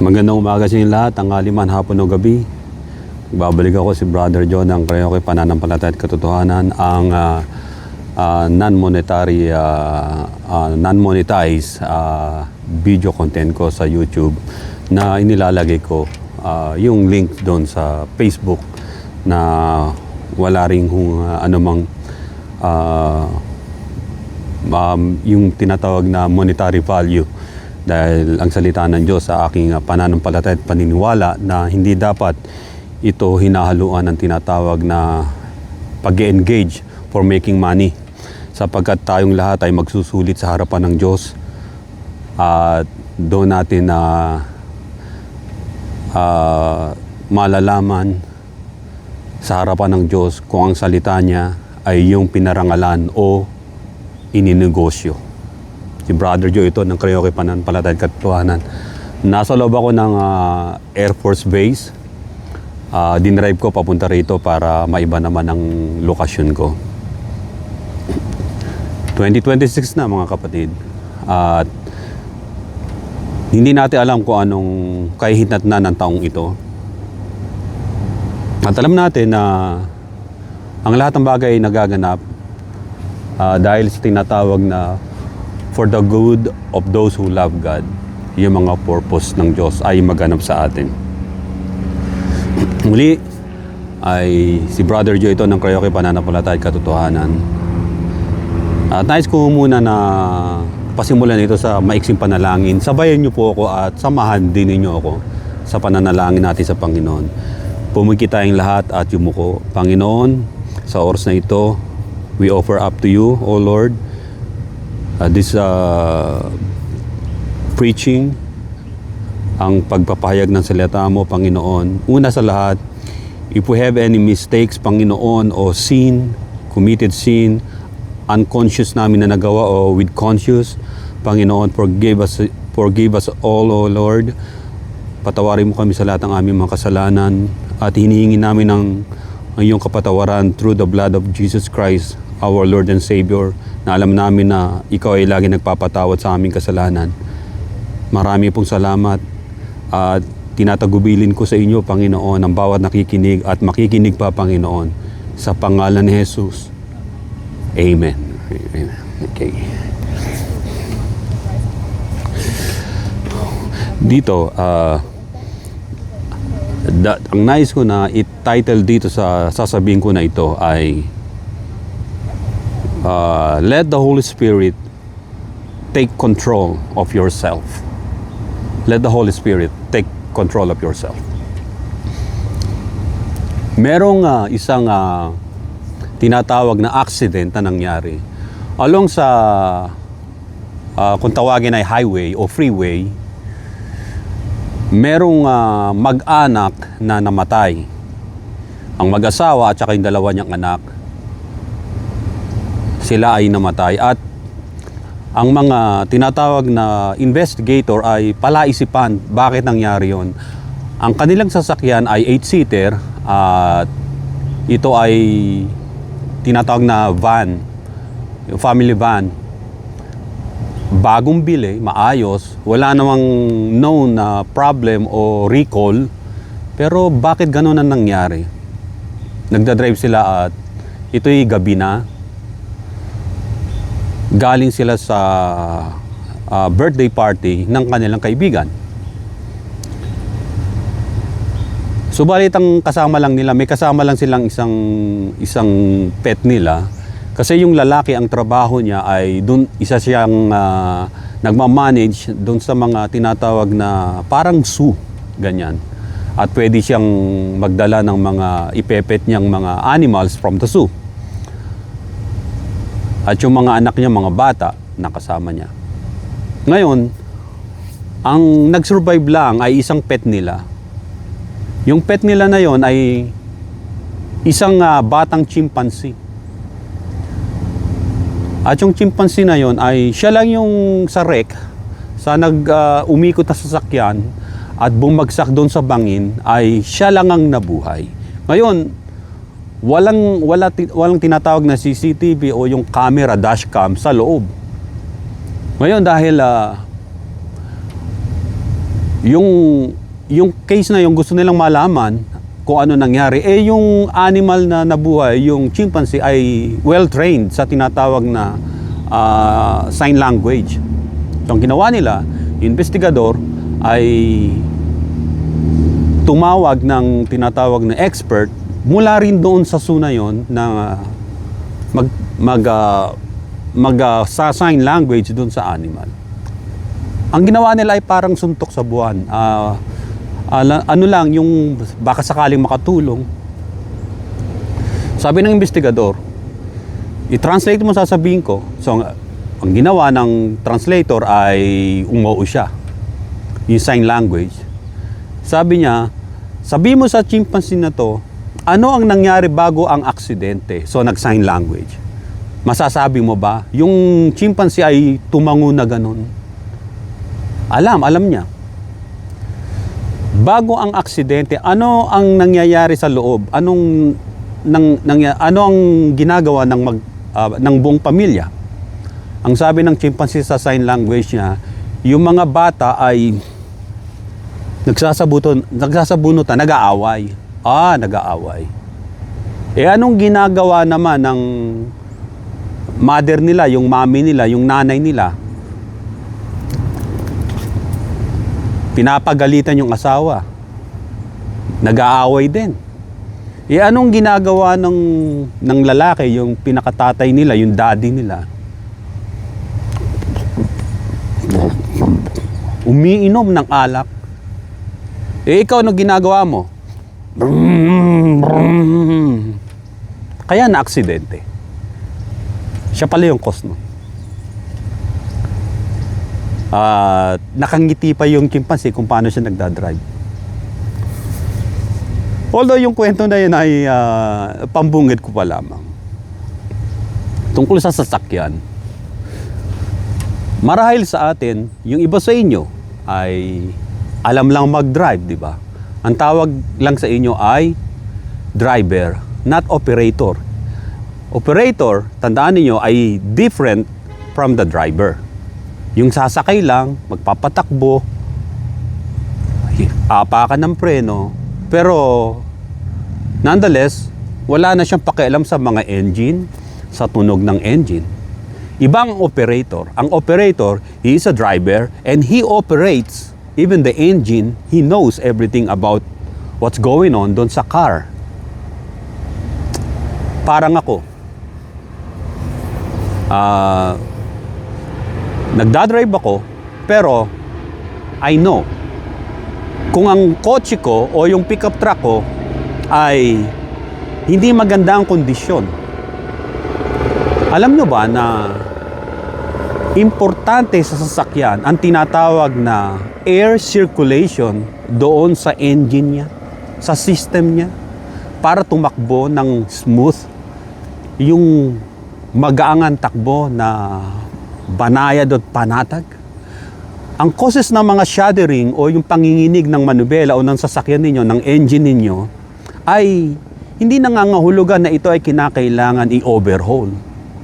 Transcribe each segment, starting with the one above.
Magandang umaga sa inyo lahat, tanghali man, hapon o gabi. Babalik ako si Brother John ng Creoque Pananampalataya at Katotohanan, ang non-monetized video content ko sa YouTube na inilalagay ko yung link doon sa Facebook na wala ring anumang yung tinatawag na monetary value. Dahil ang salita ng Diyos sa aking pananampalataya at paniniwala na hindi dapat ito hinahaluan ng tinatawag na pag-engage for making money, sapagkat tayong lahat ay magsusulit sa harapan ng Diyos at doon natin na malalaman sa harapan ng Diyos kung ang salita niya ay yung pinarangalan o ininegosyo. Si Brother Joe ito ng Creoque Pananampalataya at Katotohanan. Nasa loob ako ng Air Force Base. Dinrive ko papunta rito para maiba naman ang lokasyon ko. 2026 na mga kapatid. At hindi natin alam kung anong kahihinatnan ng taong ito. At alam natin na ang lahat ng bagay ay nagaganap dahil sa tinatawag na for the good of those who love God. Yung mga purpose ng Diyos ay maganap sa atin. Muli ay si Brother Joe ito ng Creoque Pananampalataya at Katotohanan. At nais ko muna na pasimulan ito sa maiksing panalangin. Sabayan niyo po ako at samahan din ninyo ako sa pananalangin natin sa Panginoon. Pumikit tayong lahat at yumuko. Panginoon, sa oras na ito, we offer up to you, O Lord, this preaching, ang pagpapahayag ng salita mo, Panginoon. Una sa lahat, if we have any mistakes, Panginoon, o sin, committed sin, unconscious namin na nagawa o with conscious, Panginoon, forgive us all, O Lord. Patawarin mo kami sa lahat ng aming mga kasalanan at hinihingi namin ang iyong kapatawaran through the blood of Jesus Christ, our Lord and Savior, na alam namin na ikaw ay lagi nagpapatawad sa aming kasalanan. Marami pong salamat at tinatagubilin ko sa inyo, Panginoon, ang bawat nakikinig at makikinig pa, Panginoon, sa pangalan ni Jesus. Amen. Okay. Dito, ang nais ko na i-title dito sa sasabihin ko na ito ay let the Holy Spirit take control of yourself. Let the Holy Spirit take control of yourself. Merong isang tinatawag na accident na nangyari along sa kung tawagin ay highway o freeway. Merong mag-anak na namatay. Ang mag-asawa at saka yung dalawa niyang anak, sila ay namatay. At ang mga tinatawag na investigator ay palaisipan bakit nangyari yon. Ang kanilang sasakyan ay 8-seater at ito ay tinatawag na van, yung family van. Bagong bili, maayos, wala namang known na problem o recall. Pero bakit gano'n ang nangyari? Nagdadrive sila at ito'y gabi na. Galing sila sa birthday party ng kanilang kaibigan. Subalit ang kasama lang nila, may kasama lang silang isang pet nila. Kasi yung lalaki, ang trabaho niya ay isa siyang nagmamanage doon sa mga tinatawag na parang zoo, ganyan. At pwede siyang magdala ng mga ipepet niyang mga animals from the zoo. At yung mga anak niya, mga bata, nakasama niya. Ngayon, ang nag-survive lang ay isang pet nila. Yung pet nila na yon ay isang batang chimpanzee. At yung chimpanzee na yon ay siya lang yung sa wreck, sa umikot na sasakyan at bumagsak doon sa bangin, ay siya lang ang nabuhay. Ngayon, walang tinatawag na CCTV o yung camera, dashcam sa loob. Ngayon dahil yung yung case na yung gusto nilang malaman kung ano nangyari, yung animal na nabuhay, yung chimpanzee, ay well-trained sa tinatawag na sign language. So, ang ginawa nila, yung investigador ay tumawag ng tinatawag na expert mula rin doon sa zoo na yon na sa sign language doon sa animal. Ang ginawa nila ay parang suntok sa buwan. Ano lang, yung baka sakaling makatulong. Sabi ng investigador, i-translate mo sasabihin ko. So, ang ginawa ng translator ay umuo siya. Yung sign language. Sabi niya, sabi mo sa chimpanzee na to, ano ang nangyari bago ang aksidente? So, nag-sign language. Masasabi mo ba? Yung chimpanzee ay tumango na ganun. Alam niya. Bago ang aksidente, ano ang nangyayari sa loob? Ano ang ginagawa ng buong pamilya? Ang sabi ng chimpanzee sa sign language niya, yung mga bata ay nagsasabunutan, nag-aaway. Nag-aaway. Anong ginagawa naman ng mother nila, yung mommy nila, yung nanay nila? Pinapagalitan yung asawa. Nag-aaway din. Anong ginagawa ng lalaki, yung pinakatatay nila, yung daddy nila? Umiinom ng alak. Ikaw, anong ginagawa mo? Kaya na-aksidente. Siya pala yung cause nun. Nakangiti pa yung chimpanzee kung paano siya nagdadrive. Although yung kwento na yun ay pambungid ko pa lamang. Tungkol sa sasakyan. Marahil sa atin, yung iba sa inyo ay alam lang mag-drive, di ba? Ang tawag lang sa inyo ay driver, not operator. Operator, tandaan niyo, ay different from the driver. Yung sasakay lang, magpapatakbo, apakan ng preno, pero nonetheless, wala na siyang pakialam sa mga engine, sa tunog ng engine. Ibang operator. Ang operator, he is a driver and he operates even the engine. He knows everything about what's going on doon sa car. Parang ako. Nagdadrive ako, pero I know kung ang kotse ko o yung pickup truck ko ay hindi maganda ang kondisyon. Alam nyo ba na importante sa sasakyan ang tinatawag na air circulation doon sa engine niya, sa system niya, para tumakbo ng smooth, yung magaangan takbo na banayad at panatag. Ang causes ng mga shuddering o yung panginginig ng manubela o ng sasakyan ninyo, ng engine ninyo, ay hindi nangangahulugan na ito ay kinakailangan i-overhaul.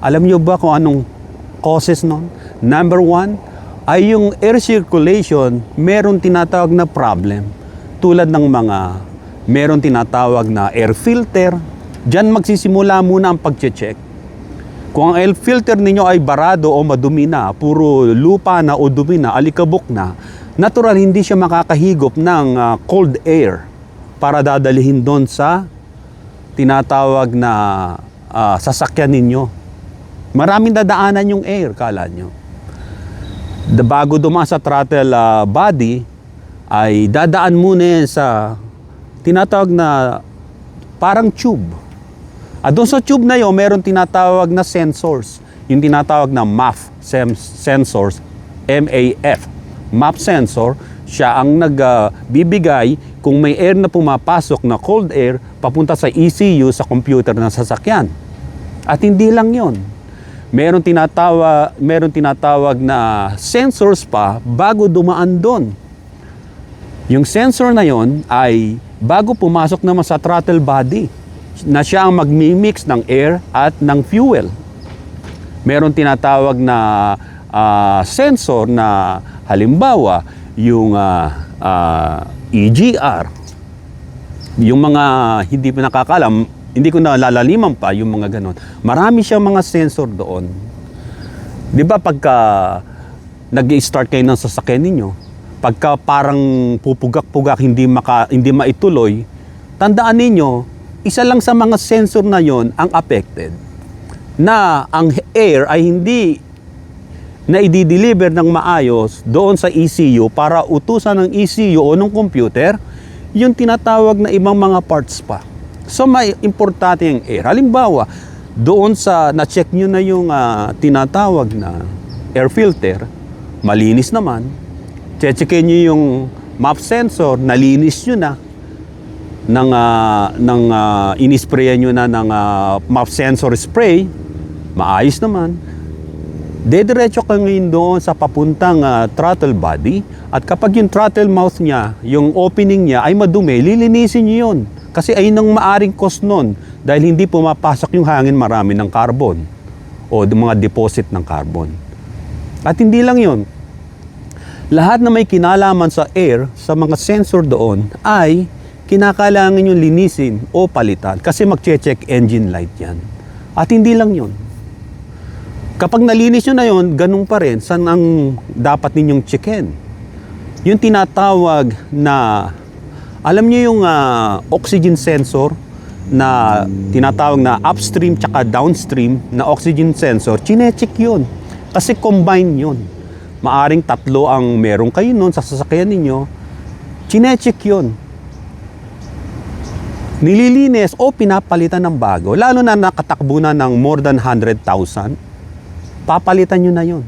Alam nyo ba kung anong causes nun? Number one, ay yung air circulation, meron tinatawag na problem. Tulad ng meron tinatawag na air filter. Diyan magsisimula muna ang pag-check. Kung ang air filter ninyo ay barado o madumi na, puro lupa na o dumi na, alikabok na, natural hindi siya makakahigop ng cold air para dadalihin doon sa tinatawag na sasakyan ninyo. Maraming dadaanan yung air, kala nyo. Bago dumaan sa throttle body, ay dadaan muna sa tinatawag na parang tube. Doon sa tube na yun, meron tinatawag na sensors. Yung tinatawag na MAF sensors, MAF. MAF sensor, siya ang nagbibigay kung may air na pumapasok na cold air papunta sa ECU sa computer ng sasakyan. At hindi lang yon. Meron tinatawag na sensors pa bago dumaan doon. Yung sensor na yon ay bago pumasok naman sa throttle body, na siya ang magmimix ng air at ng fuel. Meron tinatawag na sensor na halimbawa yung EGR, yung mga hindi pa nakakalam, hindi ko nalalaliman pa yung mga ganon. Marami siyang mga sensor doon. Di ba pagka nag-i-start kayo ng sasakyan ninyo, pagka parang pupugak-pugak, hindi maituloy, tandaan ninyo, isa lang sa mga sensor na yon ang affected. Na ang air ay hindi na i-deliver ng maayos doon sa ECU para utusan ng ECU o ng computer yung tinatawag na ibang mga parts pa. So may importante yung air. Halimbawa, doon sa na-check nyo na yung tinatawag na air filter, malinis naman. Checkin nyo yung MAP sensor, nalinis nyo na inisprayan nyo na ng MAP sensor spray, maayos naman. Dediretso ka ngayon doon sa papuntang throttle body, at kapag yung throttle mouth niya, yung opening niya ay madumi, lilinisin nyo yun. Kasi ayun ang maaring cause nun, dahil hindi pumapasok yung hangin marami ng carbon o mga deposit ng carbon. At hindi lang yun, lahat na may kinalaman sa air, sa mga sensor doon, ay kinakailangan yung linisin o palitan kasi magche-check engine light yan. At hindi lang yun. Kapag nalinis nyo na yun, ganun pa rin, saan ang dapat ninyong checkin? Yung tinatawag na, alam nyo yung oxygen sensor na tinatawag na upstream tsaka downstream na oxygen sensor, chine-check yun. Kasi combine yun. Maaring tatlo ang meron kayo nun sa sasakyan ninyo, chine-check yun. Nililinis o pinapalitan ng bago, lalo na nakatakbo na ng more than 100,000, papalitan nyo na yun.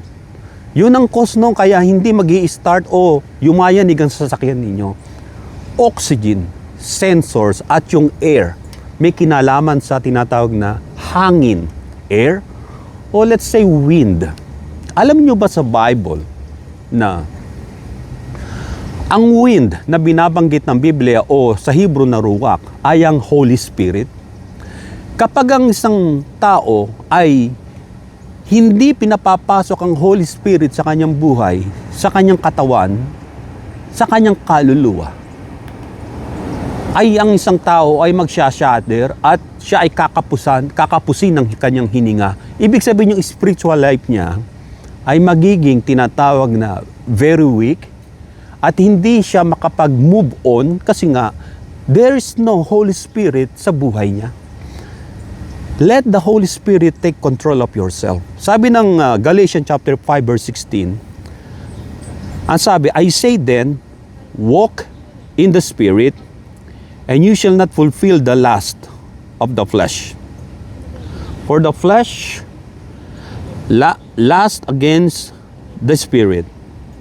Yun ang cause nung kaya hindi magi-start o yumayanig ang sasakyan ninyo. Oxygen, sensors at yung air, may kinalaman sa tinatawag na hangin, air, o let's say wind. Alam nyo ba sa Bible na ang wind na binabanggit ng Biblia o sa Hebrew na ruwak ay ang Holy Spirit? Kapag ang isang tao ay hindi pinapapasok ang Holy Spirit sa kanyang buhay, sa kanyang katawan, sa kanyang kaluluwa, ay ang isang tao ay magsha-shatter at siya ay kakapusin ng kanyang hininga. Ibig sabihin yung spiritual life niya ay magiging tinatawag na very weak at hindi siya makapag-move on kasi nga there is no Holy Spirit sa buhay niya. Let the Holy Spirit take control of yourself. Sabi ng Galatians chapter 5 verse 16, ang sabi, I say then, walk in the Spirit, and you shall not fulfill the lust of the flesh. For the flesh lust against the Spirit,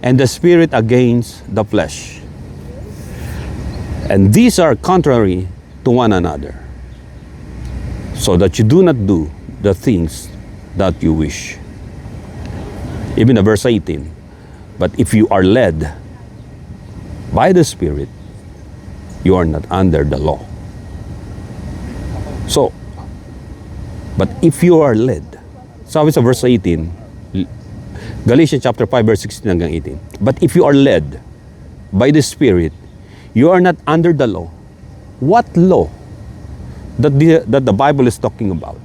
and the Spirit against the flesh. And these are contrary to one another, so that you do not do the things that you wish. Even verse 18, but if you are led by the Spirit, you are not under the law. So, but if you are led, sabi sa verse 18, Galatians chapter 5 verse 16 hanggang 18, but if you are led by the Spirit, you are not under the law. What law that the Bible is talking about?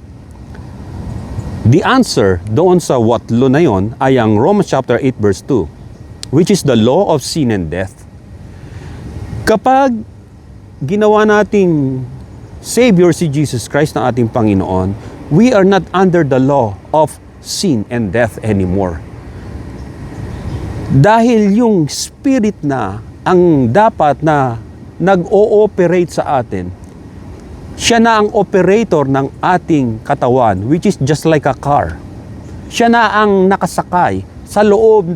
The answer doon sa what law na yon ay ang Romans chapter 8 verse 2, which is the law of sin and death. Kapag ginawa nating Savior si Jesus Christ na ating Panginoon, we are not under the law of sin and death anymore. Dahil yung Spirit na ang dapat na nag-ooperate sa atin, siya na ang operator ng ating katawan, which is just like a car. Siya na ang nakasakay sa loob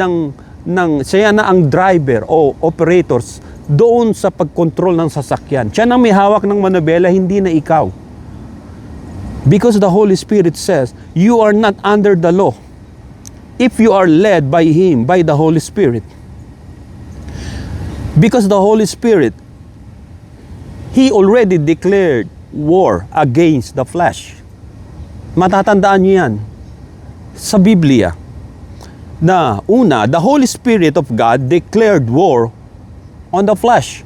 siya na ang driver o operators doon sa pagkontrol ng sasakyan. Siya na may hawak ng manubela, hindi na ikaw. Because the Holy Spirit says, you are not under the law if you are led by Him, by the Holy Spirit. Because the Holy Spirit, He already declared war against the flesh. Matatandaan niyo yan sa Biblia na una, the Holy Spirit of God declared war on the flesh.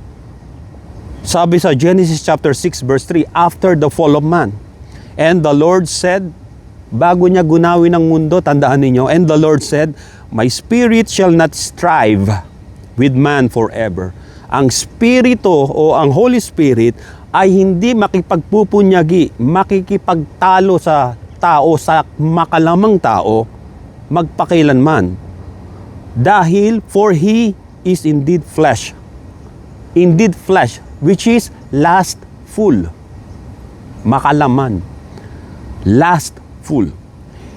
Sabi sa Genesis chapter 6 verse 3, after the fall of man. And the Lord said, bago niya gunawin ang mundo, tandaan ninyo, and the Lord said, my spirit shall not strive with man forever. Ang Spirito o ang Holy Spirit ay hindi makipagpupunyagi, makikipagtalo sa tao, sa makalamang tao, magpakailanman. Dahil, for He is indeed flesh. Indeed flesh, which is lustful. Makalaman. Lustful.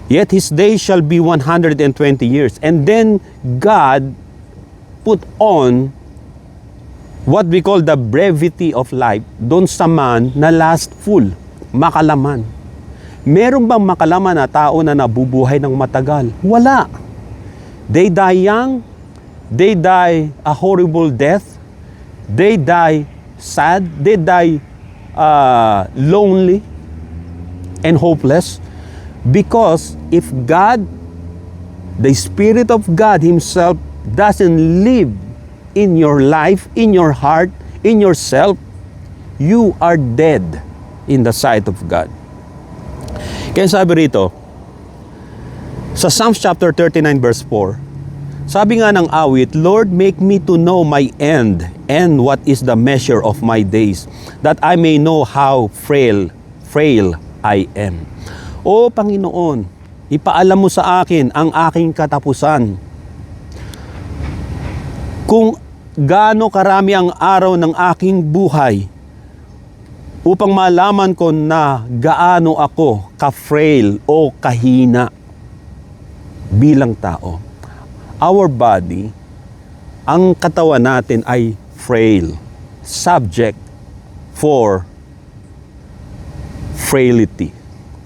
Yet His days shall be 120 years. And then, God put on what we call the brevity of life doon sa man na lustful, makalaman. Meron bang makalaman na tao na nabubuhay ng matagal? Wala. They die young, they die a horrible death, they die sad, they die lonely and hopeless. Because if God, the Spirit of God Himself doesn't live in your life, in your heart, in yourself, you are dead in the sight of God. Kaya sabi rito, sa Psalms chapter 39 verse 4, sabi nga ng awit, Lord, make me to know my end and what is the measure of my days, that I may know how frail I am. O Panginoon, ipaalam mo sa akin ang aking katapusan. Kung gaano karami ang araw ng aking buhay, upang malaman ko na gaano ako ka-frail o kahina bilang tao. Our body, ang katawan natin ay frail, subject for frailty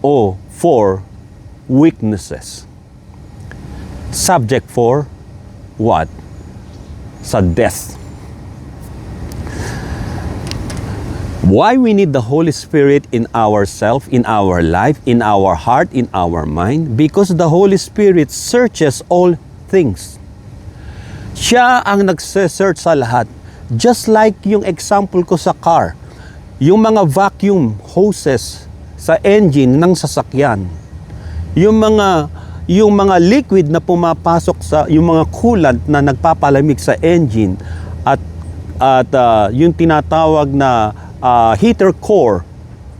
o for weaknesses. Subject for what? Sa death. Why we need the Holy Spirit in ourselves, in our life, in our heart, in our mind? Because the Holy Spirit searches all things. Siya ang nagse-search sa lahat. Just like yung example ko sa car, yung mga vacuum hoses sa engine ng sasakyan, yung mga liquid na pumapasok sa, yung mga coolant na nagpapalamig sa engine, at yung tinatawag na heater core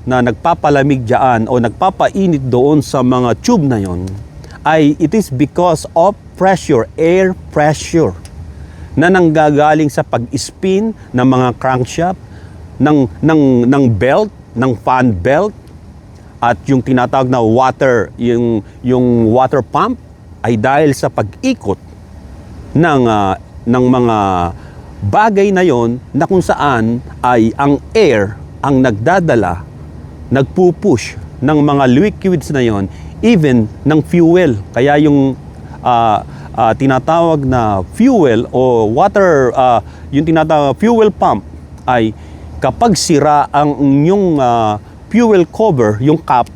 na nagpapalamig dyan o nagpapainit doon sa mga tube na yon, ay it is because of pressure, air pressure na nanggagaling sa pag-spin ng mga crankshaft, ng belt, ng fan belt, at yung tinatawag na water, yung water pump ay dahil sa pag-ikot ng mga bagay na yon, na kung saan ay ang air ang nagdadala, nagpupush ng mga liquids na yon, even ng fuel. Kaya yung tinatawag na fuel o water, yung tinatawag fuel pump, ay kapag sira ang inyong fuel cover, yung cap,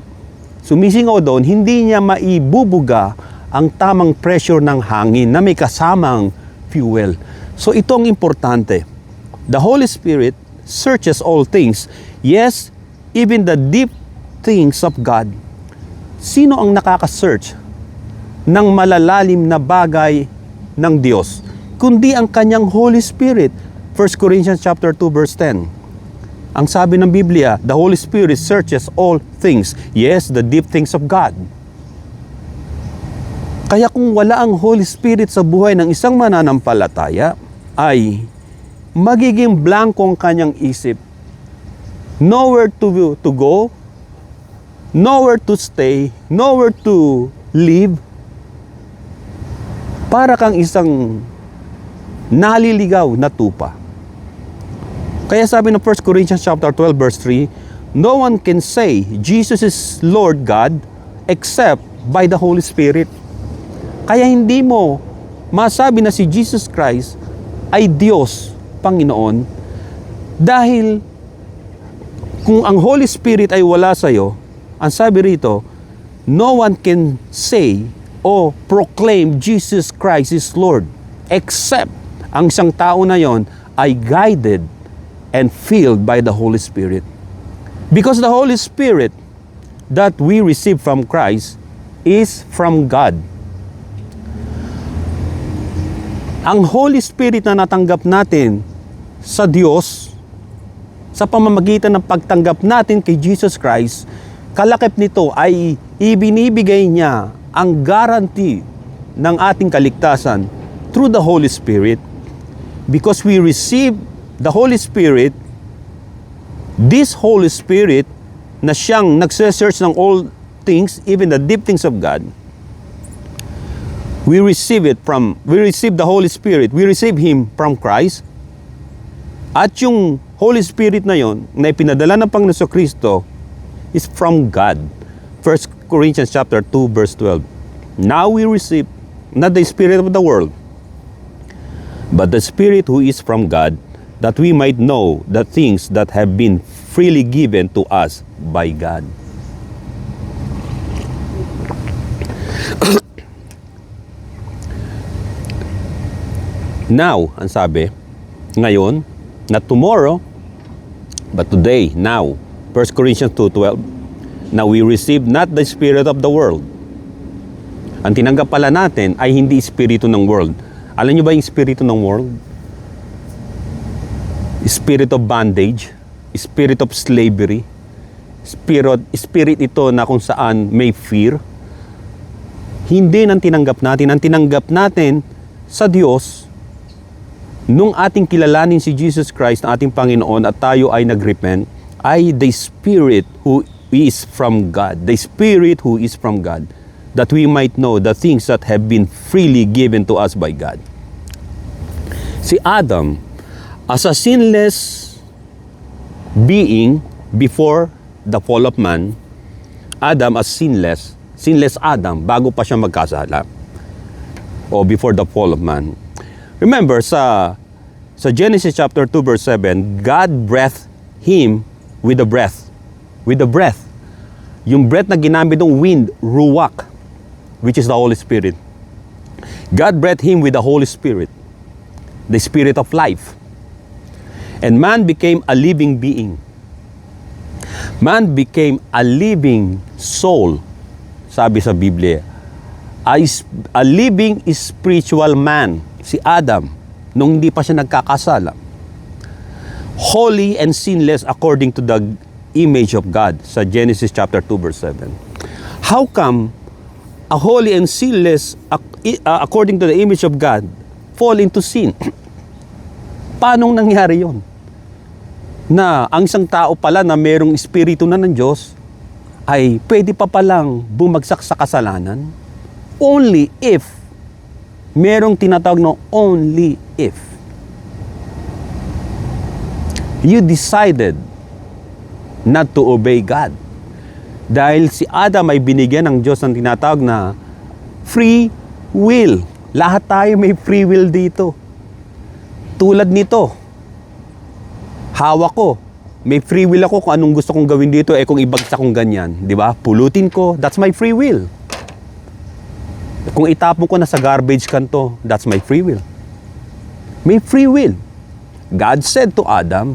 sumisingaw doon, hindi niya maibubuga ang tamang pressure ng hangin na may kasamang fuel. So ito ang importante. The Holy Spirit searches all things. Yes, even the deep things of God. Sino ang nakaka-search ng malalalim na bagay ng Diyos? Kundi ang kanyang Holy Spirit. 1 Corinthians chapter 2 verse 10. Ang sabi ng Biblia, the Holy Spirit searches all things. Yes, the deep things of God. Kaya kung wala ang Holy Spirit sa buhay ng isang mananampalataya, ay magiging blanco ang kanyang isip. Nowhere to go, nowhere to stay, nowhere to live. Para kang isang naliligaw na tupa. Kaya sabi ng 1 Corinthians chapter 12 verse 3, no one can say Jesus is Lord God except by the Holy Spirit. Kaya hindi mo masabi na si Jesus Christ ay Diyos, Panginoon, dahil kung ang Holy Spirit ay wala sa iyo, ang sabi rito, no one can say o proclaim Jesus Christ is Lord except ang isang tao na yon ay guided and filled by the Holy Spirit. Because the Holy Spirit that we receive from Christ is from God. Ang Holy Spirit na natanggap natin sa Diyos, sa pamamagitan ng pagtanggap natin kay Jesus Christ, kalakip nito ay ibinibigay niya ang guarantee ng ating kaligtasan through the Holy Spirit. Because we receive the Holy Spirit, this Holy Spirit na siyang nagse-search ng all things, even the deep things of God, we receive the Holy Spirit, we receive Him from Christ, at yung Holy Spirit na yon na ipinadala ng Panginoon Kristo is from God. 1 Corinthians chapter 2 verse 12. Now we receive not the spirit of the world, but the Spirit who is from God, that we might know the things that have been freely given to us by God. Now, ang sabi, ngayon, not tomorrow, but today, now. 1 Corinthians 2:12. Now we receive not the spirit of the world. Ang tinanggap pala natin ay hindi espiritu ng world. Alam niyo ba yung espiritu ng world? Spirit of bondage, spirit of slavery, spirit ito na kung saan may fear. Hindi nang tinanggap natin. Ang tinanggap natin sa Diyos, nung ating kilalanin si Jesus Christ na ating Panginoon at tayo ay nagrepent, ay the Spirit who is from God. The Spirit who is from God, that we might know the things that have been freely given to us by God. Si Adam, as a sinless being before the fall of man, Adam as sinless Adam bago pa siya magkasala, o before the fall of man. Remember sa Genesis chapter 2 verse 7, God breathed him with the breath. Yung breath na ginamit ng wind, ruach, which is the Holy Spirit. God breathed him with the Holy Spirit, the Spirit of life. And man became a living being. Man became a living soul, sabi sa Biblia. A living spiritual man, si Adam, nung hindi pa siya nagkakasala. Holy and sinless according to the image of God, sa Genesis chapter 2 verse 7. How come a holy and sinless according to the image of God fall into sin? Paano nangyari yon? Na ang isang tao pala na merong espiritu na ng Diyos ay pwede pa palang bumagsak sa kasalanan? Only if merong tinatawag na only if you decided not to obey God. Dahil si Adam ay binigyan ng Diyos ng tinatawag na free will. Lahat tayo may free will dito. Tulad nito, hawak ko, may free will ako kung anong gusto kong gawin dito, kung ibagsak kong ganyan. Di ba? Pulutin ko, that's my free will. Kung itapon ko na sa garbage can to, that's my free will. May free will. God said to Adam,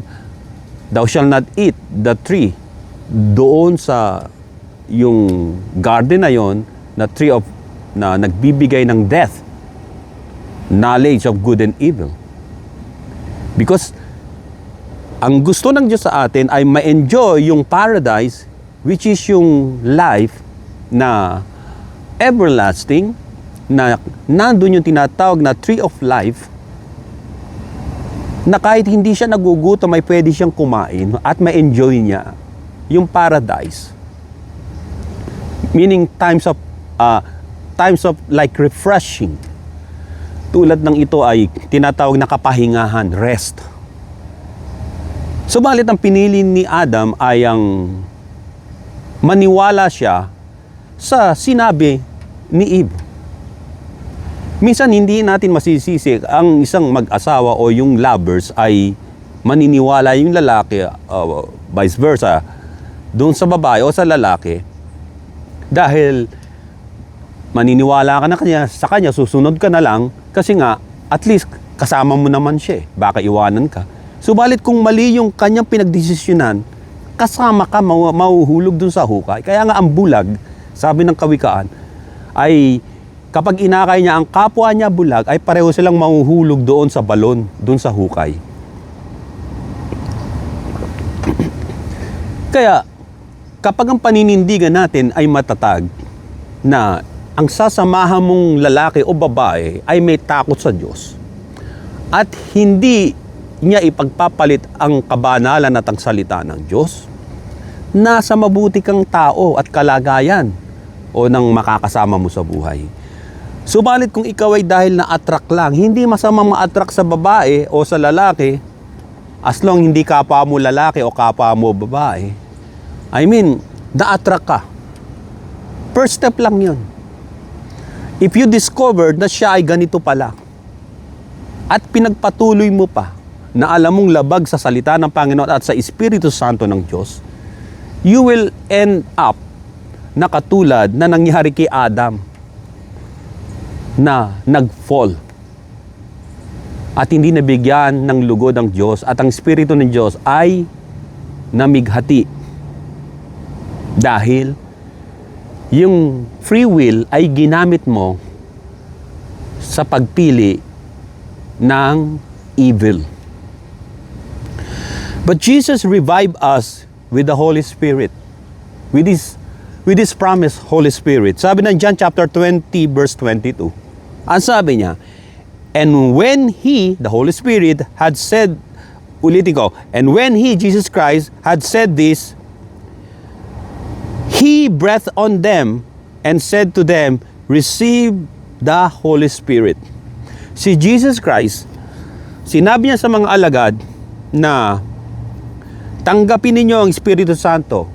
thou shalt not eat the tree doon sa yung garden na yon, na tree of na nagbibigay ng death, knowledge of good and evil. Because ang gusto ng Diyos sa atin ay ma-enjoy yung paradise, which is yung life na everlasting, na nandun yung tinatawag na tree of life, na kahit hindi siya nagugutom ay pwede siyang kumain at ma-enjoy niya yung paradise. Meaning times of like refreshing. Tulad ng ito ay tinatawag na kapahingahan, rest. Subalit ang pinili ni Adam ay ang maniwala siya sa sinabi ni Eve. Minsan hindi natin masisisi ang isang mag-asawa o yung lovers ay maniniwala yung lalaki, vice versa, doon sa babae o sa lalaki. Dahil maniniwala ka na sa kanya, susunod ka na lang kasi nga at least kasama mo naman siya, baka iwanan ka. Subalit kung mali yung kanyang pinagdesisyonan, kasama ka, mahuhulog dun sa hukay. Kaya nga ang bulag, sabi ng kawikaan, ay kapag inakay niya ang kapwa niya bulag, ay pareho silang mahuhulog doon sa balon, doon sa hukay. Kaya, kapag ang paninindigan natin ay matatag, na ang sasamahan mong lalaki o babae ay may takot sa Diyos, at hindi niya ipagpapalit ang kabanalan at ang salita ng Diyos, nasa mabuti kang tao at kalagayan o nang makakasama mo sa buhay. Subalit kung ikaw ay dahil na-attract lang, hindi masamang ma-attract sa babae o sa lalaki, as long hindi kapwa mo lalaki o kapwa mo babae. I mean, na-attract ka. First step lang yun. If you discover na siya ay ganito pala, at pinagpatuloy mo pa, na alam mong labag sa salita ng Panginoon at sa Espiritu Santo ng Diyos, you will end up na katulad na nangyari kay Adam, na nag-fall at hindi nabigyan ng lugod ng Diyos at ang Espiritu ng Diyos ay namighati dahil yung free will ay ginamit mo sa pagpili ng evil. But Jesus revived us with the Holy Spirit, with this promise, Holy Spirit. Sabi ng John chapter 20 verse 22, ang sabi niya, and when He, the Holy Spirit, had said, ulitin ko, and when He, Jesus Christ, had said this, He breathed on them and said to them, receive the Holy Spirit. Si Jesus Christ, sinabi niya sa mga alagad na tanggapin ninyo ang Espiritu Santo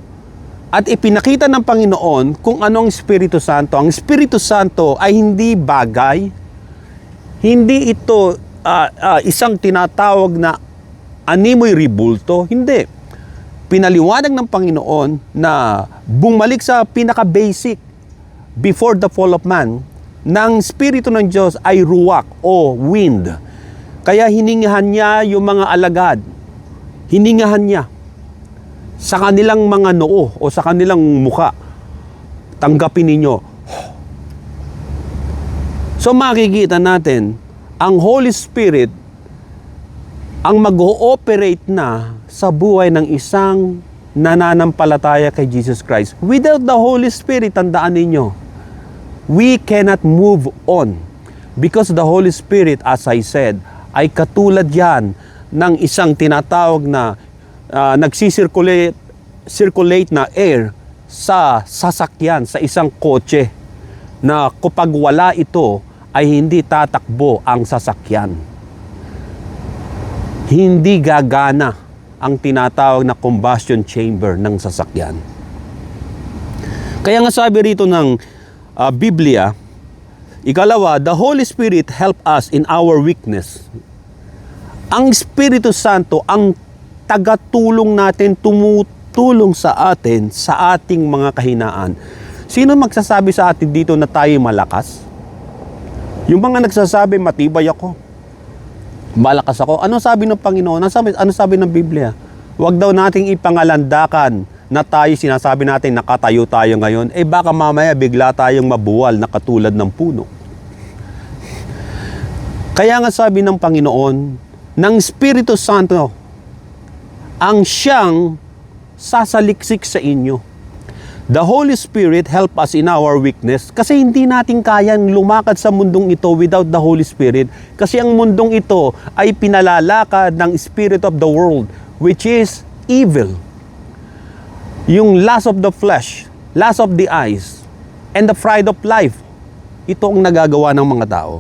at ipinakita ng Panginoon kung ano ang Espiritu Santo. Ang Espiritu Santo ay hindi bagay, hindi ito isang tinatawag na animoy ribulto, hindi. Pinaliwanag ng Panginoon na bumalik sa pinaka-basic before the fall of man, ng Espiritu ng Diyos ay ruwak o wind. Kaya hiningahan niya yung mga alagad. Hiningahan niya sa kanilang mga noo o sa kanilang muka. Tanggapin ninyo. So makikita natin, ang Holy Spirit ang mag-ooperate na sa buhay ng isang nananampalataya kay Jesus Christ. Without the Holy Spirit, tandaan ninyo, we cannot move on. Because the Holy Spirit, as I said, ay katulad yan ng isang tinatawag na nagsisirculate na air sa sasakyan, sa isang kotse, na kapag wala ito, ay hindi tatakbo ang sasakyan. Hindi gagana ang tinatawag na combustion chamber ng sasakyan. Kaya nga sabi rito ng Biblia, ikalawa, the Holy Spirit help us in our weakness. Ang Espiritu Santo ang tagatulong natin, tumutulong sa atin sa ating mga kahinaan. Sino magsasabi sa atin dito na tayo malakas? Yung mga nagsasabi, matibay ako, malakas ako. Ano sabi ng Panginoon? Ano sabi ng Biblia? Huwag daw nating ipangalandakan na tayo, sinasabi natin nakatayo tayo ngayon, baka mamaya bigla tayong mabuwal na katulad ng puno. Kaya nga sabi ng Panginoon, ng Espiritu Santo, ang siyang sasaliksik sa inyo. The Holy Spirit help us in our weakness kasi hindi natin kayang lumakad sa mundong ito without the Holy Spirit kasi ang mundong ito ay pinalalakad ng spirit of the world which is evil. Yung lust of the flesh, lust of the eyes, and the pride of life. Ito ang nagagawa ng mga tao.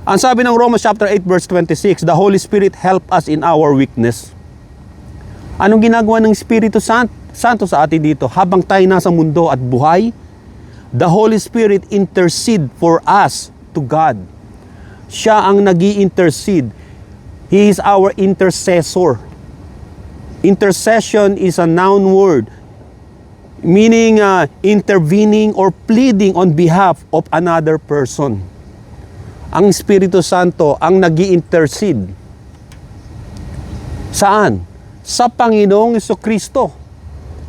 Ang sabi ng Romans chapter 8 verse 26, the Holy Spirit help us in our weakness. Anong ginagawa ng Espiritu Santo sa atin dito habang tayo nasa mundo at buhay? The Holy Spirit intercede for us to God. Siya ang nag-i-intercede. He is our intercessor. Intercession is a noun word, meaning intervening or pleading on behalf of another person. ang Espiritu Santo ang nag-i-intercede. Saan? Sa Panginoong Jesucristo.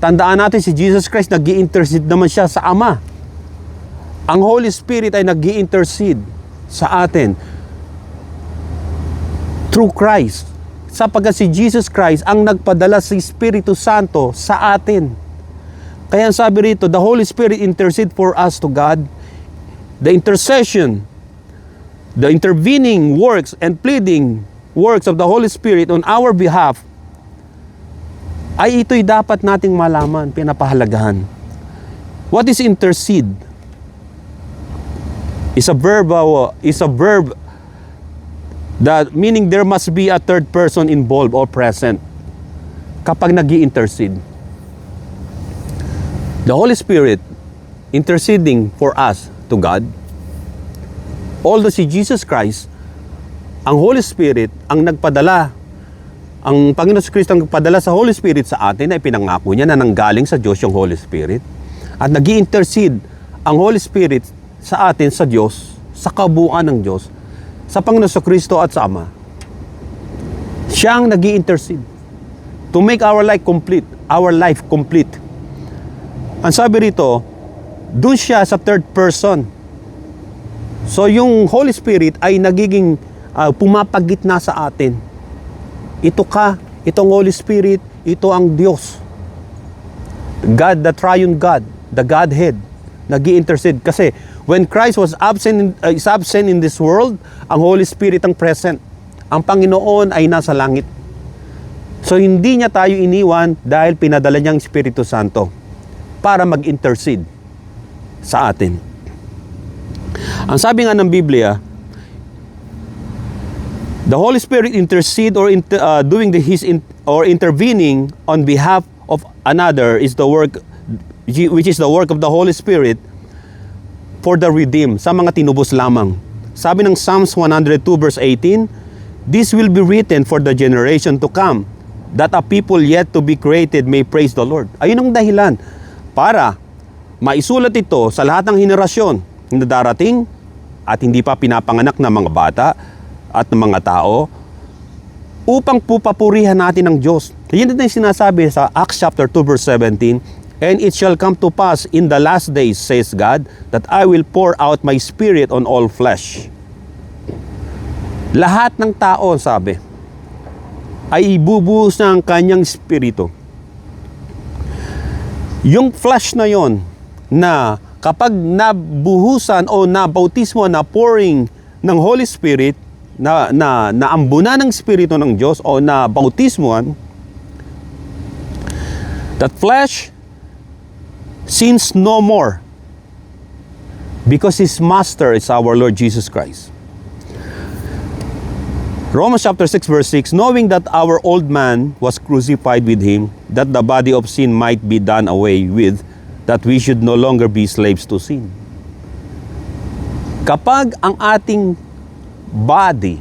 Tandaan natin si Jesus Christ, nag-i-intercede naman siya sa Ama. Ang Holy Spirit ay nag-i-intercede sa atin through Christ. Sapagkat si Jesus Christ ang nagpadala sa Espiritu Santo sa atin. Kaya sabi rito, the Holy Spirit intercede for us to God. The intercession, the intervening works and pleading works of the Holy Spirit on our behalf ay ito'y dapat nating malaman, pinapahalagahan. What is intercede? Is a verb that meaning there must be a third person involved or present kapag nag-i-intercede. The Holy Spirit interceding for us to God. Although si Jesus Christ, ang Holy Spirit ang nagpadala, ang Panginoon Kristo ang nagpadala sa Holy Spirit sa atin ay pinangako niya na nanggaling sa Diyos yung Holy Spirit. At nag-i-intercede ang Holy Spirit sa atin sa Diyos, sa kabuuan ng Diyos, sa Panginoon Kristo at sa Ama. Siya ang nag-i-intercede to make our life complete. Ang sabi rito, doon siya sa third person. So yung Holy Spirit ay nagiging pumapagitna sa atin. Itong Holy Spirit, ito ang Diyos. God, the triune God, the Godhead, nag-i-intercede. Kasi when Christ was is absent in this world, ang Holy Spirit ang present. Ang Panginoon ay nasa langit. So hindi niya tayo iniwan dahil pinadala niyang Espiritu Santo para mag-intercede sa atin. Ang sabi nga ng Biblia, the Holy Spirit intercede or intervening on behalf of another is the work which is the work of the Holy Spirit for the redeemed, sa mga tinubos lamang. Sabi ng Psalms 102 verse 18, this will be written for the generation to come, that a people yet to be created may praise the Lord. Ayun ang dahilan para maisulat ito sa lahat ng henerasyon na darating at hindi pa pinapanganak na mga bata at ng mga tao upang pupapurihan natin ang Diyos. Yan din ang sinasabi sa Acts chapter 2 verse 17, and it shall come to pass in the last days, says God, that I will pour out my Spirit on all flesh. Lahat ng tao, sabi, ay ibubuhos na ang kanyang Espiritu. Yung flesh na yon na kapag nabuhusan o nabautismo na pouring ng Holy Spirit, na ambunan ng Espiritu ng Diyos o na bautismuan, that flesh sins no more because His Master is our Lord Jesus Christ. Romans chapter 6 verse 6, knowing that our old man was crucified with Him, that the body of sin might be done away with, that we should no longer be slaves to sin. Kapag ang ating body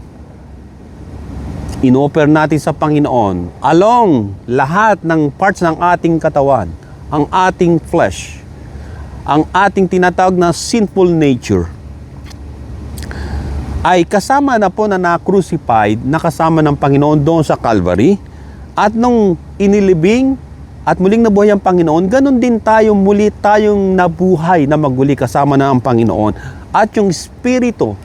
inoffer natin sa Panginoon along lahat ng parts ng ating katawan, ang ating flesh, ang ating tinatawag na sinful nature, ay kasama na po na na-crucified, nakasama ng Panginoon doon sa Calvary. At nung inilibing at muling nabuhay ang Panginoon, ganun din tayo, muli tayong nabuhay na maguli kasama na ang Panginoon. At yung Espiritu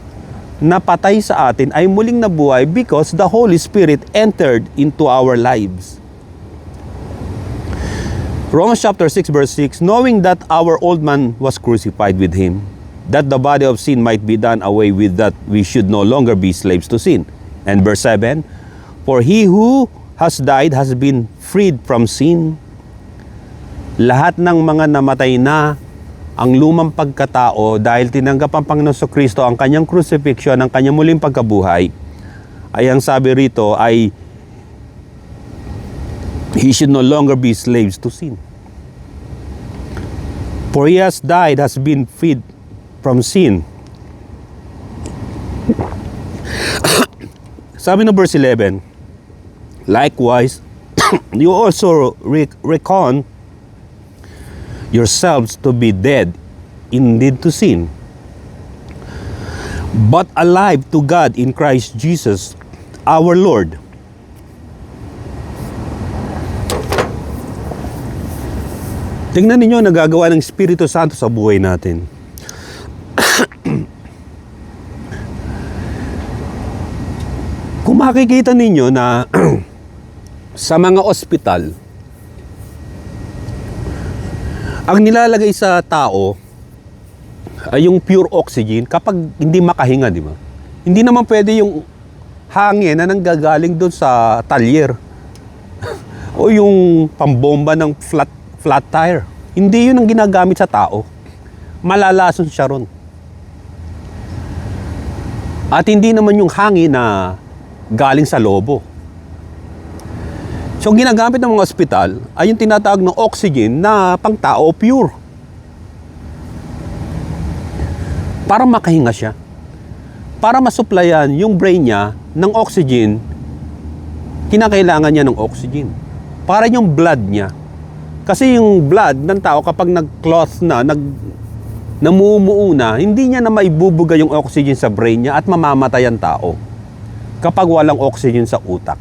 na patay sa atin ay muling nabuhay because the Holy Spirit entered into our lives. Romans chapter 6 verse 6, knowing that our old man was crucified with Him, that the body of sin might be done away with, that we should no longer be slaves to sin. And verse 7, for he who has died has been freed from sin. Lahat ng mga namatay na ang lumang pagkatao dahil tinanggap ang Panginoon Kristo ang kanyang crucifixion, ang kanyang muling pagkabuhay, ay ang sabi rito ay he should no longer be slaves to sin. For he has died, has been freed from sin. Sabi ng verse 11, likewise, you also reckon yourselves to be dead indeed to sin, but alive to God in Christ Jesus, our Lord. Tingnan ninyo ang nagagawa ng Espiritu Santo sa buhay natin. Kung makikita ninyo na sa mga ospital, ang nilalagay sa tao ay yung pure oxygen kapag hindi makahinga, di ba? Hindi naman pwede yung hangin na nanggagaling doon sa talyer o yung pambomba ng flat tire. Hindi yun ang ginagamit sa tao. Malalason siya ron. At hindi naman yung hangin na galing sa lobo. So, ang ginagamit ng mga ospital ay yung tinatawag ng oxygen na pang tao pure. Para makahinga siya. Para masuplayan yung brain niya ng oxygen, kinakailangan niya ng oxygen. Para yung blood niya. Kasi yung blood ng tao kapag nag-clot na, namumuo na, hindi niya na maibubuga yung oxygen sa brain niya at mamamatay ang tao kapag walang oxygen sa utak.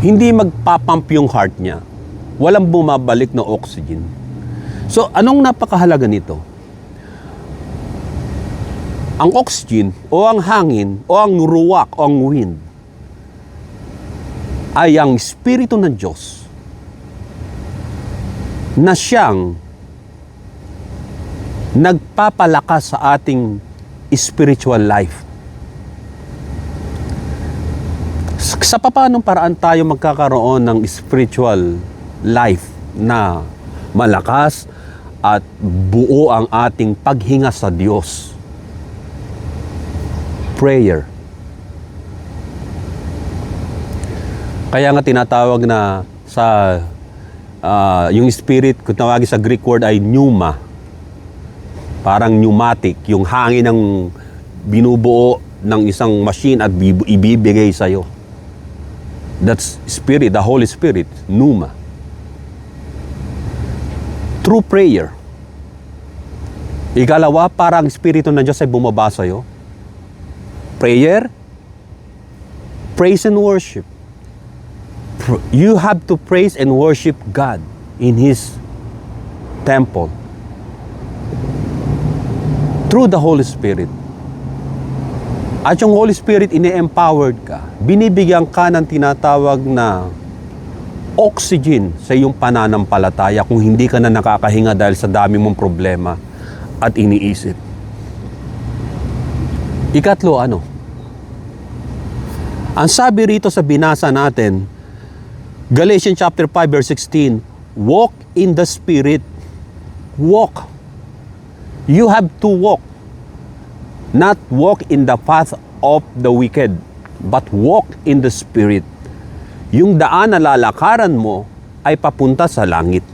Hindi magpapump yung heart niya. Walang bumabalik na oxygen. So, anong napakahalaga nito? Ang oxygen o ang hangin o ang ruwak o ang wind ay ang Espiritu ng Diyos na siyang nagpapalakas sa ating spiritual life. Sa paanong paraan tayo magkakaroon ng spiritual life na malakas at buo ang ating paghinga sa Diyos? Prayer. Kaya nga tinatawag na sa yung spirit, kung tawagin sa Greek word ay pneuma. Parang pneumatic, yung hangin ng binubuo ng isang machine at ibibigay sa'yo. That's Spirit, the Holy Spirit, pneuma. Through prayer. Ikalawa, parang Espiritu ng Diyos ay bumaba sa'yo. Prayer, praise and worship. You have to praise and worship God in His temple. Through the Holy Spirit. At yung Holy Spirit, ine-empowered ka. Binibigyan ka ng tinatawag na oxygen sa iyong pananampalataya kung hindi ka na nakakahinga dahil sa dami mong problema at iniisip. Ikatlo, ano? Ang sabi rito sa binasa natin, Galatians chapter 5 verse 16, walk in the Spirit. Walk. You have to walk. Not walk in the path of the wicked, but walk in the Spirit. Yung daan na lalakaran mo ay papunta sa langit.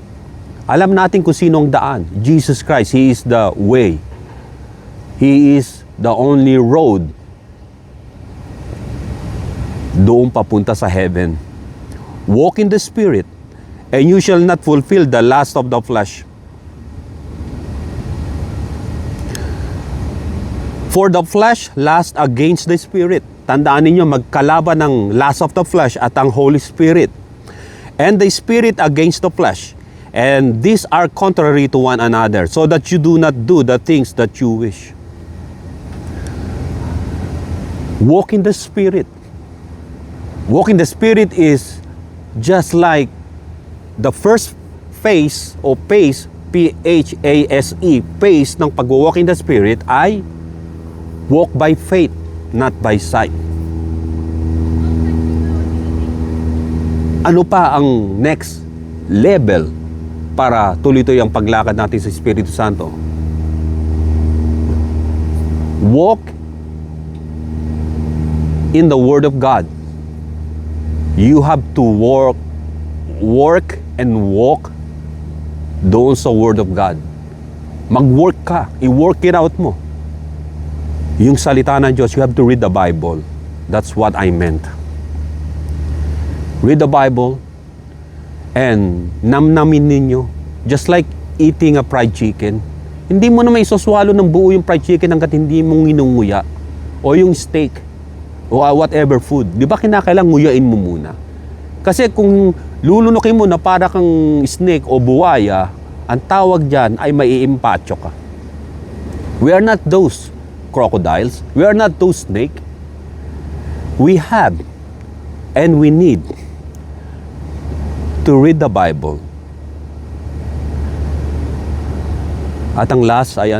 Alam natin kung sinong daan. Jesus Christ, He is the way. He is the only road doon papunta sa heaven. Walk in the Spirit, and you shall not fulfill the lust of the flesh. For the flesh lusts against the Spirit. Tandaan ninyo, magkalaban ng lust of the flesh at ang Holy Spirit. And the Spirit against the flesh. And these are contrary to one another, so that you do not do the things that you wish. Walk in the Spirit. Walk in the Spirit is just like the first phase o pace, P-H-A-S-E, pace ng pag-walk in the Spirit ay walk by faith, not by sight. Ano pa ang next level para tuloy-tuloy ang paglakad natin sa Espiritu Santo? Walk in the Word of God. You have to work and walk doon sa Word of God. Mag-work ka, i-work it out mo. Yung salita ng Diyos, you have to read the Bible. That's what I meant. Read the Bible and namnamin ninyo. Just like eating a fried chicken, Hindi mo naman isuswalo ng buo yung fried chicken hanggat hindi mo nginunguya. O yung steak. O whatever food. Di ba kinakailangan nguyain mo muna? Kasi kung lulunukin mo na para kang snake o buwaya, ang tawag dyan ay maiimpatyo ka. We are not those crocodiles. We are not those snake. We have and we need to read the Bible. At ang last ay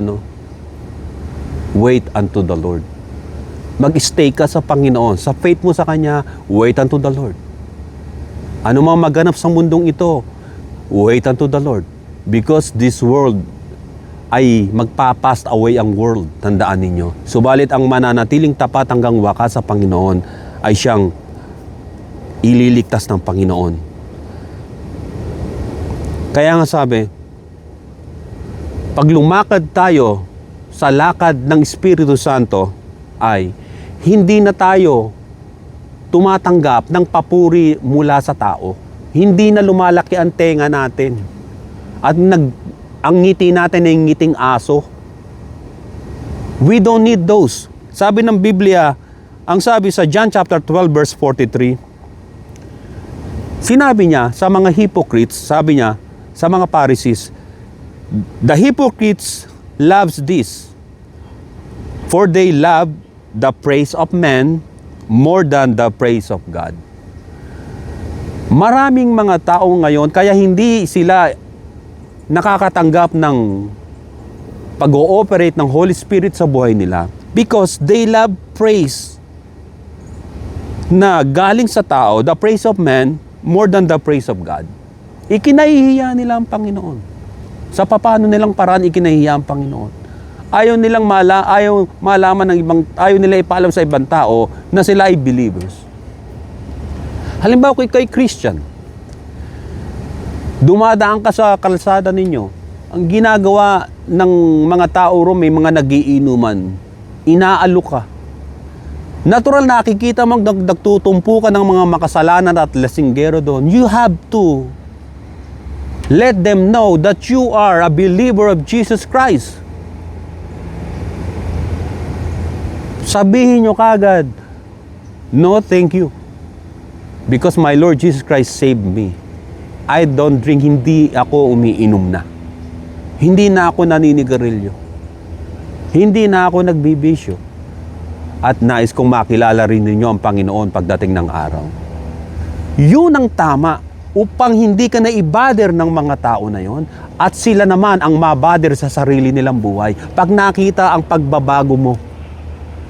wait unto the Lord. Mag-stay ka sa Panginoon. Sa faith mo sa Kanya, wait unto the Lord. Ano mang maganap sa mundong ito, wait unto the Lord. Because this world ay magpa-pass away ang world. Tandaan ninyo. Subalit ang mananatiling tapat hanggang wakas sa Panginoon ay siyang ililigtas ng Panginoon. Kaya nga sabi, pag lumakad tayo sa lakad ng Espiritu Santo ay hindi na tayo tumatanggap ng papuri mula sa tao. Hindi na lumalaki ang tenga natin. At ang ngiti natin ay ngiting aso. We don't need those. Sabi ng Biblia, ang sabi sa John chapter 12 verse 43, sinabi niya sa mga hypocrites, sabi niya sa mga Pharisees, the hypocrites loves this, for they love the praise of men more than the praise of God. Maraming mga tao ngayon, kaya hindi sila nakakatanggap ng pag-ooperate ng Holy Spirit sa buhay nila because they love praise na galing sa tao, the praise of man, more than the praise of God. Ikinahihiya nila ang Panginoon. Sa papaano nilang paraan ikinahihiya ang Panginoon. Ayaw nilang malaman ng ibang, ayaw nila ipaalam sa ibang tao na sila ay believers. Halimbawa kay Christian, dumadaan ka sa kalsada ninyo, ang ginagawa ng mga tao ro, may mga nagiinuman, inaalok ka. Natural nakikita mo nagtutumpo ka ng mga makasalanan at lasinggero doon. You have to let them know that you are a believer of Jesus Christ. Sabihin nyo kagad, no thank you. Because my Lord Jesus Christ saved me. I don't drink, hindi ako umiinom na. Hindi na ako naninigarilyo. Hindi na ako nagbibisyo. At nais kong makilala rin ninyo ang Panginoon pagdating ng araw. Yun ang tama upang hindi ka naibader ng mga tao na yon at sila naman ang mabader sa sarili nilang buhay. Pag nakita ang pagbabago mo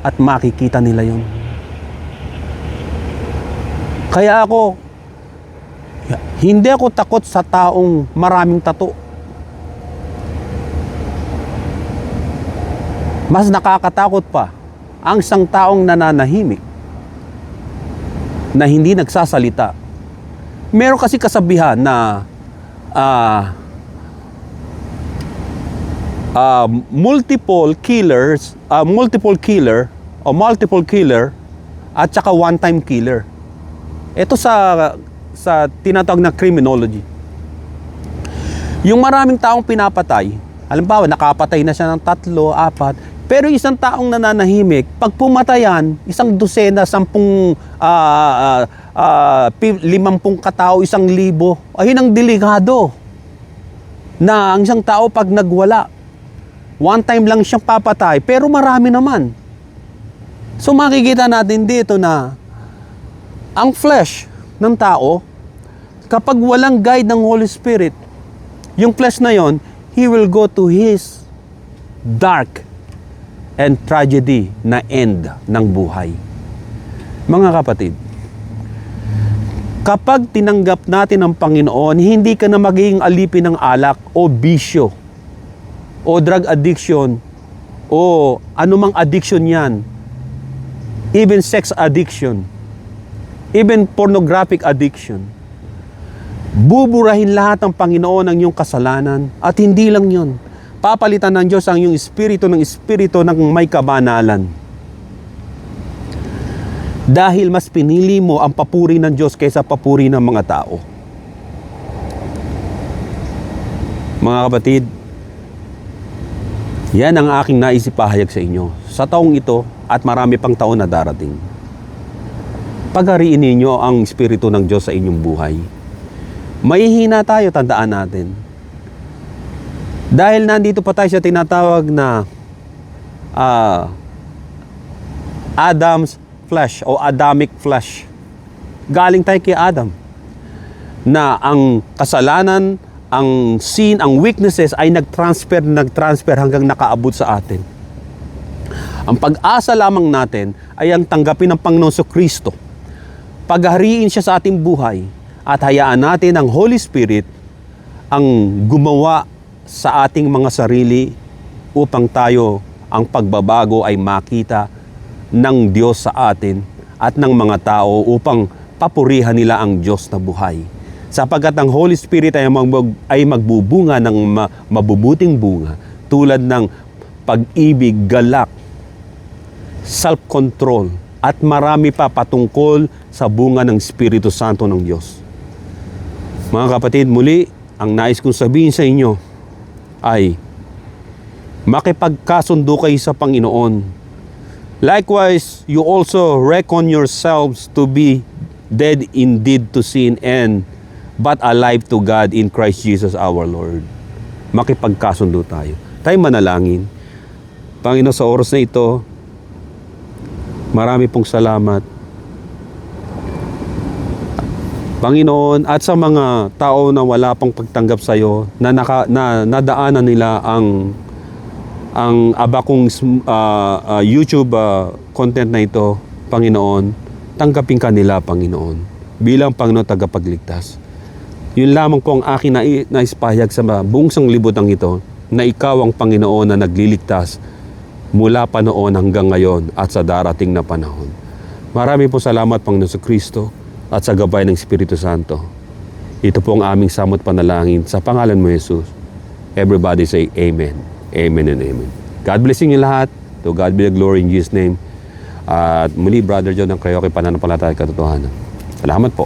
at makikita nila yon. Kaya hindi ako takot sa taong maraming tato. Mas nakakatakot pa ang isang taong nananahimik na hindi nagsasalita. Meron kasi kasabihan na multiple killer at saka one-time killer. Ito sa tinatawag na criminology. Yung maraming taong pinapatay, halimbawa nakapatay na siya ng 3, 4, pero isang taong nananahimik, pag pumatayan, 1 dosena, 10, 50 katao, 1,000, ayun ang delikado. Na ang isang tao pag nagwala, one time lang siyang papatay, pero marami naman. So makikita natin dito na ang flesh ng tao, kapag walang guide ng Holy Spirit, yung flesh na yon, he will go to his dark and tragedy na end ng buhay. Mga kapatid, kapag tinanggap natin ang Panginoon, hindi ka na magiging alipin ng alak o bisyo o drug addiction o anumang addiction yan, even sex addiction, even pornographic addiction. Buburahin lahat ng Panginoon ang iyong kasalanan at hindi lang yun. Papalitan ng Diyos ang iyong espiritu ng may kabanalan. Dahil mas pinili mo ang papuri ng Diyos kaysa papuri ng mga tao. Mga kapatid, Yan ang aking nais ipahayag sa inyo sa taong ito at marami pang taon na darating. Paghariin ninyo ang Espiritu ng Diyos sa inyong buhay. Mahihina tayo, tandaan natin. Dahil nandito pa tayo sa tinatawag na Adam's flesh o Adamic flesh. Galing tayo kay Adam. Na ang kasalanan, ang sin, ang weaknesses ay nag-transfer hanggang nakaabot sa atin. Ang pag-asa lamang natin ay ang tanggapin ng Panginoon Kristo. Paghariin siya sa ating buhay at hayaan natin ang Holy Spirit ang gumawa sa ating mga sarili upang tayo ang pagbabago ay makita ng Diyos sa atin at ng mga tao upang papurihan nila ang Diyos na buhay. Sapagkat ang Holy Spirit ay magbubunga ng mabubuting bunga tulad ng pag-ibig, galak, self-control, at marami pa patungkol sa bunga ng Espiritu Santo ng Diyos. Mga kapatid, muli, ang nais kong sabihin sa inyo ay makipagkasundo kayo sa Panginoon. Likewise, you also reckon yourselves to be dead indeed to sin but alive to God in Christ Jesus our Lord. Makipagkasundo tayo. Tayo manalangin. Panginoon, sa oras na ito, marami pong salamat. Panginoon, at sa mga tao na wala pang pagtanggap sa iyo, na nadaanan nila ang abakong YouTube content na ito, Panginoon, tanggapin ka nila, Panginoon, bilang Panginoon tagapagligtas. Yun lamang po ang akin na ispahayag sa buong sanglibutan ito, na ikaw ang Panginoon na nagliligtas mula pa noon hanggang ngayon at sa darating na panahon. Marami po salamat, Panginoon sa Kristo, at sa gabay ng Espiritu Santo. Ito po ang aming samot panalangin sa pangalan mo, Jesus. Everybody say Amen. Amen and Amen. God bless you lahat. To God be the glory in Jesus' name. At muli, Brother John, ang kayo kay pananampalataya katotohanan. Salamat po.